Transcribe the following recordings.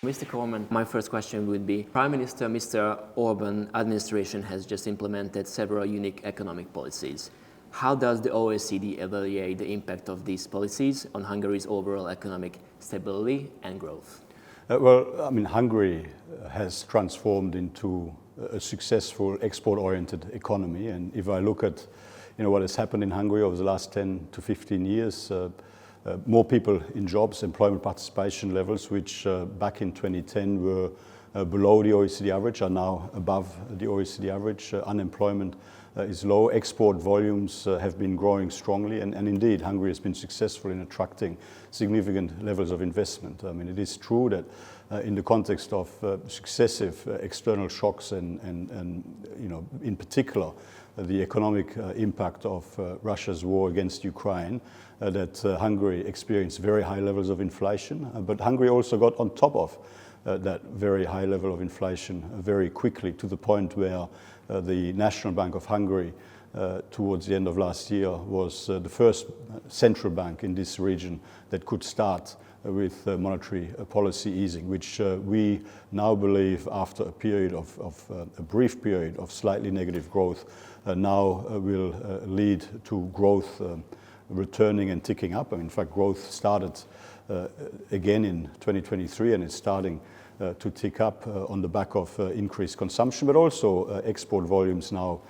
Mr. Corman, my first question would be, Prime Minister Mr. Orban administration has just implemented several unique economic policies. How does the OECD evaluate the impact of these policies on Hungary's overall economic stability and growth? Hungary has transformed into a successful export-oriented economy, and if I look at what has happened in Hungary over the last 10 to 15 years, more people in jobs, employment participation levels, which back in 2010 were below the OECD average, are now above the OECD average. Unemployment is low. Export volumes have been growing strongly, and indeed Hungary has been successful in attracting significant levels of investment. It is true that in the context of successive external shocks and in particular the economic impact of Russia's war against Ukraine, that Hungary experienced very high levels of inflation, but Hungary also got on top of that very high level of inflation very quickly, to the point where the National Bank of Hungary towards the end of last year was the first central bank in this region that could start with monetary policy easing, which we now believe, after a period of a brief period of slightly negative growth, now will lead to growth returning and ticking up. In fact, growth started again in 2023, and it's starting to tick up on the back of increased consumption, but also export volumes now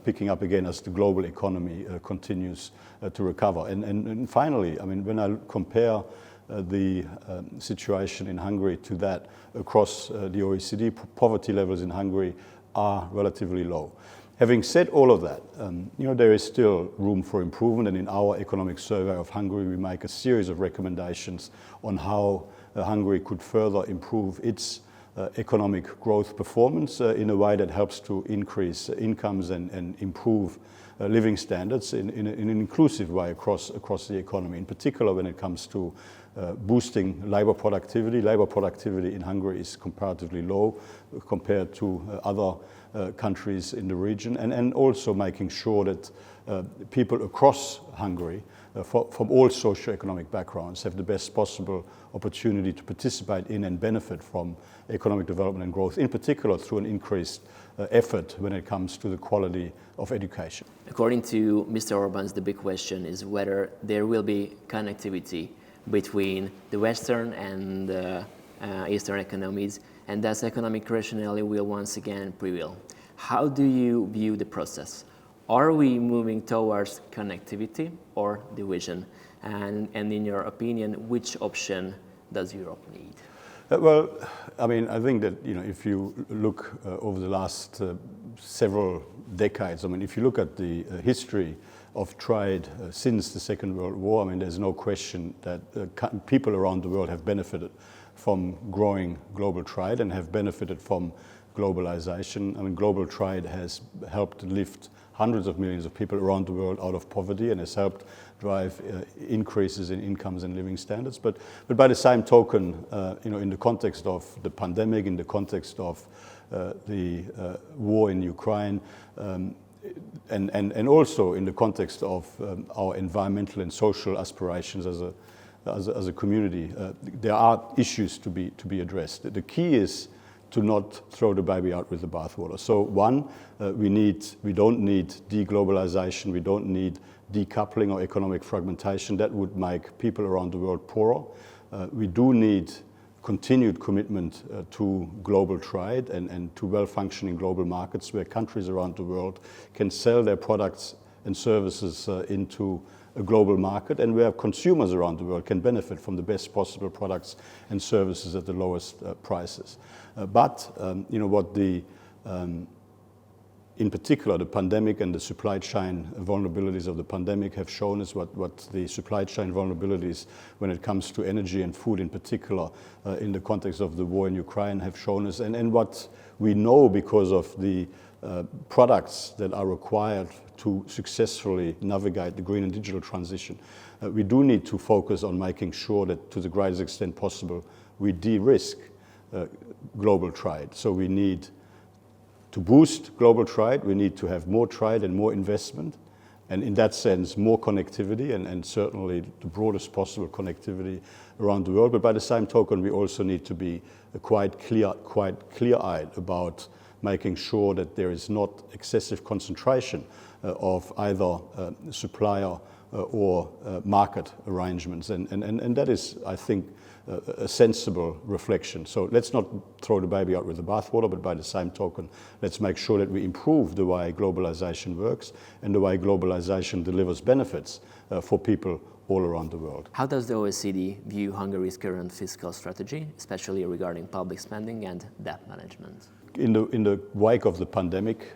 picking up again as the global economy continues to recover. And finally, when I compare the situation in Hungary to that across the OECD, poverty levels in Hungary are relatively low. Having said all of that, there is still room for improvement, and in our economic survey of Hungary, we make a series of recommendations on how Hungary could further improve its economic growth performance in a way that helps to increase incomes and improve living standards in an inclusive way across the economy, in particular when it comes to boosting labor productivity. Labor productivity in Hungary is comparatively low compared to other countries in the region, and also making sure that people across Hungary from all socioeconomic backgrounds have the best possible opportunity to participate in and benefit from economic development and growth, in particular through an increased effort when it comes to the quality of education. According to Mr. Orban's, the big question is whether there will be connectivity between the Western and Eastern economies, and thus economic rationality will once again prevail. How do you view the process? Are we moving towards connectivity or division? And in your opinion, which option does Europe need? I think that if you look over the last several decades, if you look at the history of trade since the Second World War, there's no question that people around the world have benefited from growing global trade and have benefited from globalization. Global trade has helped lift hundreds of millions of people around the world out of poverty and has helped drive increases in incomes and living standards. But by the same token, in the context of the pandemic, in the context of the war in Ukraine, and also in the context of our environmental and social aspirations as a community, there are issues to be addressed. The key is to not throw the baby out with the bathwater. So one, we don't need deglobalization, we don't need decoupling or economic fragmentation. That would make people around the world poorer. We do need continued commitment to global trade and to well-functioning global markets where countries around the world can sell their products and services into a global market, and where consumers around the world can benefit from the best possible products and services at the lowest prices. But in particular, the pandemic and the supply chain vulnerabilities of the pandemic have shown us what the supply chain vulnerabilities when it comes to energy and food in particular in the context of the war in Ukraine have shown us, and what we know because of the products that are required to successfully navigate the green and digital transition. We do need to focus on making sure that to the greatest extent possible we de-risk global trade. So we need to boost global trade, we need to have more trade and more investment, And in that sense, more connectivity and certainly the broadest possible connectivity around the world. But by the same token, we also need to be quite clear-eyed about making sure that there is not excessive concentration of either supplier or market arrangements. And that is, I think, a sensible reflection. So let's not throw the baby out with the bathwater, but by the same token, let's make sure that we improve the way globalization works and the way globalization delivers benefits for people all around the world. How does the OECD view Hungary's current fiscal strategy, especially regarding public spending and debt management? In the wake of the pandemic,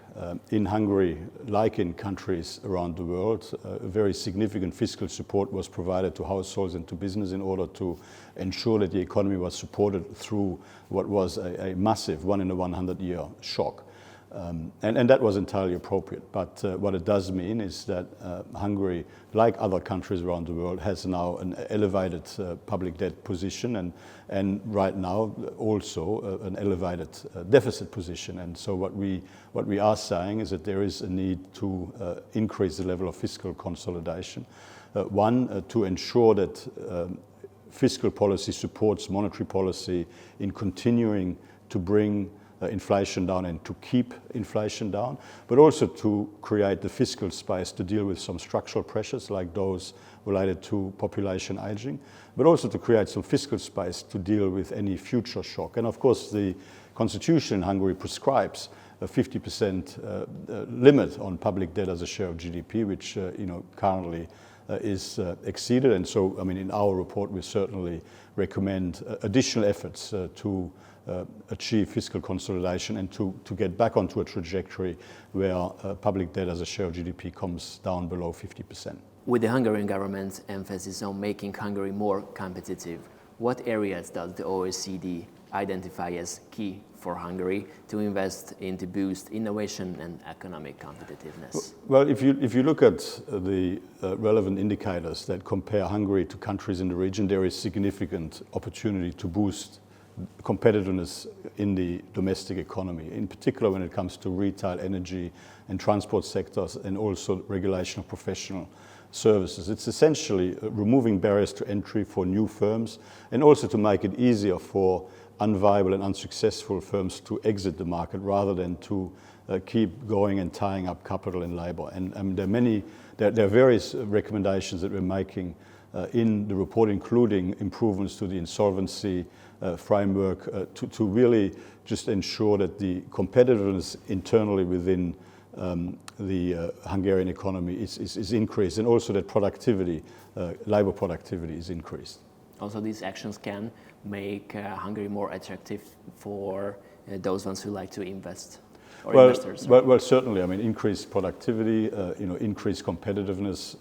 in Hungary, like in countries around the world, very significant fiscal support was provided to households and to business in order to ensure that the economy was supported through what was a massive 1 in a 100-year shock. And that was entirely appropriate. But what it does mean is that Hungary, like other countries around the world, has now an elevated public debt position and right now also an elevated deficit position. And so what we are saying is that there is a need to increase the level of fiscal consolidation. One, to ensure that fiscal policy supports monetary policy in continuing to bring inflation down and to keep inflation down, but also to create the fiscal space to deal with some structural pressures like those related to population aging, but also to create some fiscal space to deal with any future shock. And of course, the constitution in Hungary prescribes a 50% limit on public debt as a share of GDP, which currently is exceeded. And so, I mean, in our report, we certainly recommend additional efforts to achieve fiscal consolidation and to get back onto a trajectory where public debt as a share of GDP comes down below 50%. With the Hungarian government's emphasis on making Hungary more competitive, what areas does the OECD identify as key for Hungary to invest in to boost innovation and economic competitiveness? Well, if you look at the relevant indicators that compare Hungary to countries in the region, there is significant opportunity to boost competitiveness in the domestic economy, in particular when it comes to retail, energy and transport sectors, and also regulation of professional services. It's essentially removing barriers to entry for new firms and also to make it easier for unviable and unsuccessful firms to exit the market rather than to keep going and tying up capital and labor. And there are various recommendations that we're making in the report, including improvements to the insolvency framework to really just ensure that the competitiveness internally within the Hungarian economy is increased, and also that productivity, labor productivity is increased. Also, these actions can make Hungary more attractive for those ones who like to invest. Investors. Well, certainly. I mean, increased productivity, increased competitiveness,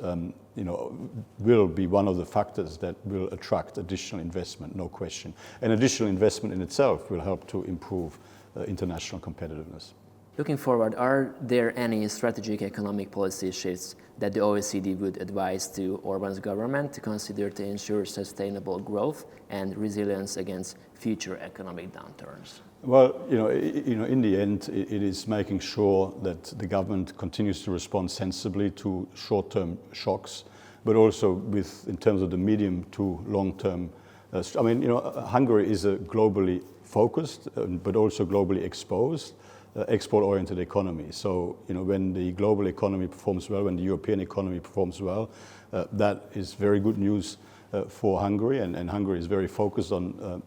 will be one of the factors that will attract additional investment, no question. And additional investment in itself will help to improve international competitiveness. Looking forward, are there any strategic economic policy shifts that the OECD would advise to Orbán's government to consider to ensure sustainable growth and resilience against future economic downturns? Well, in the end, it is making sure that the government continues to respond sensibly to short-term shocks, but also in terms of the medium to long-term. Hungary is a globally focused, but also globally exposed, export-oriented economy. So, when the global economy performs well, when the European economy performs well, that is very good news for Hungary, and Hungary is very focused on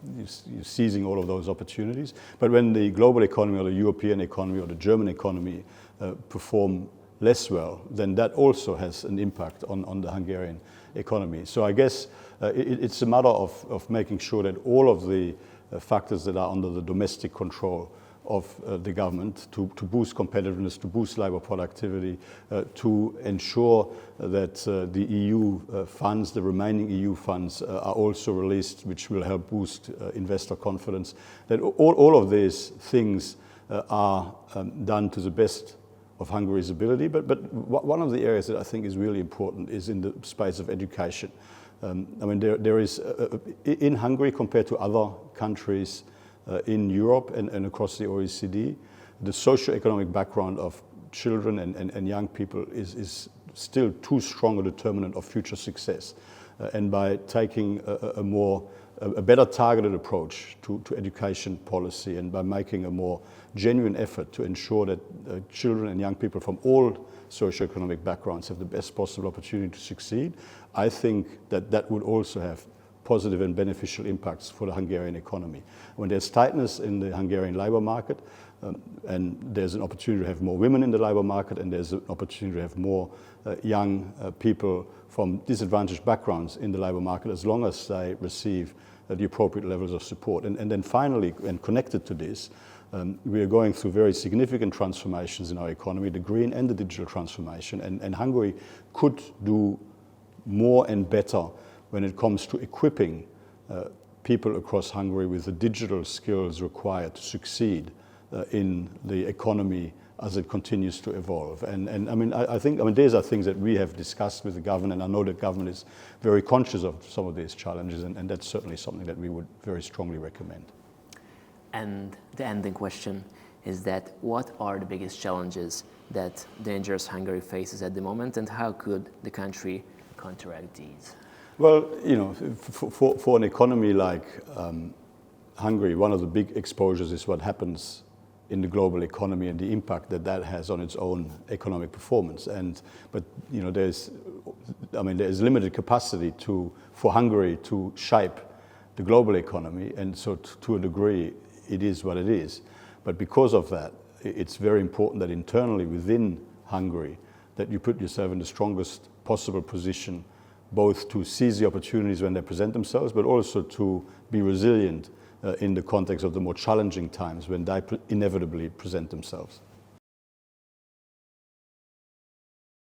seizing all of those opportunities. But when the global economy or the European economy or the German economy perform less well, then that also has an impact on the Hungarian economy. So I guess it's a matter of making sure that all of the factors that are under the domestic control of the government to boost competitiveness, to boost labor productivity, to ensure that the EU funds, the remaining EU funds, are also released, which will help boost investor confidence, that all of these things are done to the best of Hungary's ability. But one of the areas that I think is really important is in the space of education. There is, in Hungary compared to other countries in Europe and across the OECD, the socio-economic background of children and young people is still too strong a determinant of future success. And by taking a better targeted approach to education policy, and by making a more genuine effort to ensure that children and young people from all socioeconomic backgrounds have the best possible opportunity to succeed, I think that would also have positive and beneficial impacts for the Hungarian economy. When there's tightness in the Hungarian labour market, and there's an opportunity to have more women in the labour market, and there's an opportunity to have more young people from disadvantaged backgrounds in the labour market, as long as they receive the appropriate levels of support. And then finally, and connected to this, we are going through very significant transformations in our economy, the green and the digital transformation, and Hungary could do more and better when it comes to equipping people across Hungary with the digital skills required to succeed in the economy as it continues to evolve. And I think these are things that we have discussed with the government, and I know that government is very conscious of some of these challenges, and that's certainly something that we would very strongly recommend. And the ending question is that what are the biggest challenges that Dangerous Hungary faces at the moment, and how could the country counteract these? Well, for an economy like Hungary, one of the big exposures is what happens in the global economy and the impact that has on its own economic performance. But there's limited capacity for Hungary to shape the global economy, and so to a degree it is what it is. But because of that, it's very important that internally within Hungary that you put yourself in the strongest possible position, both to seize the opportunities when they present themselves, but also to be resilient in the context of the more challenging times when they inevitably present themselves.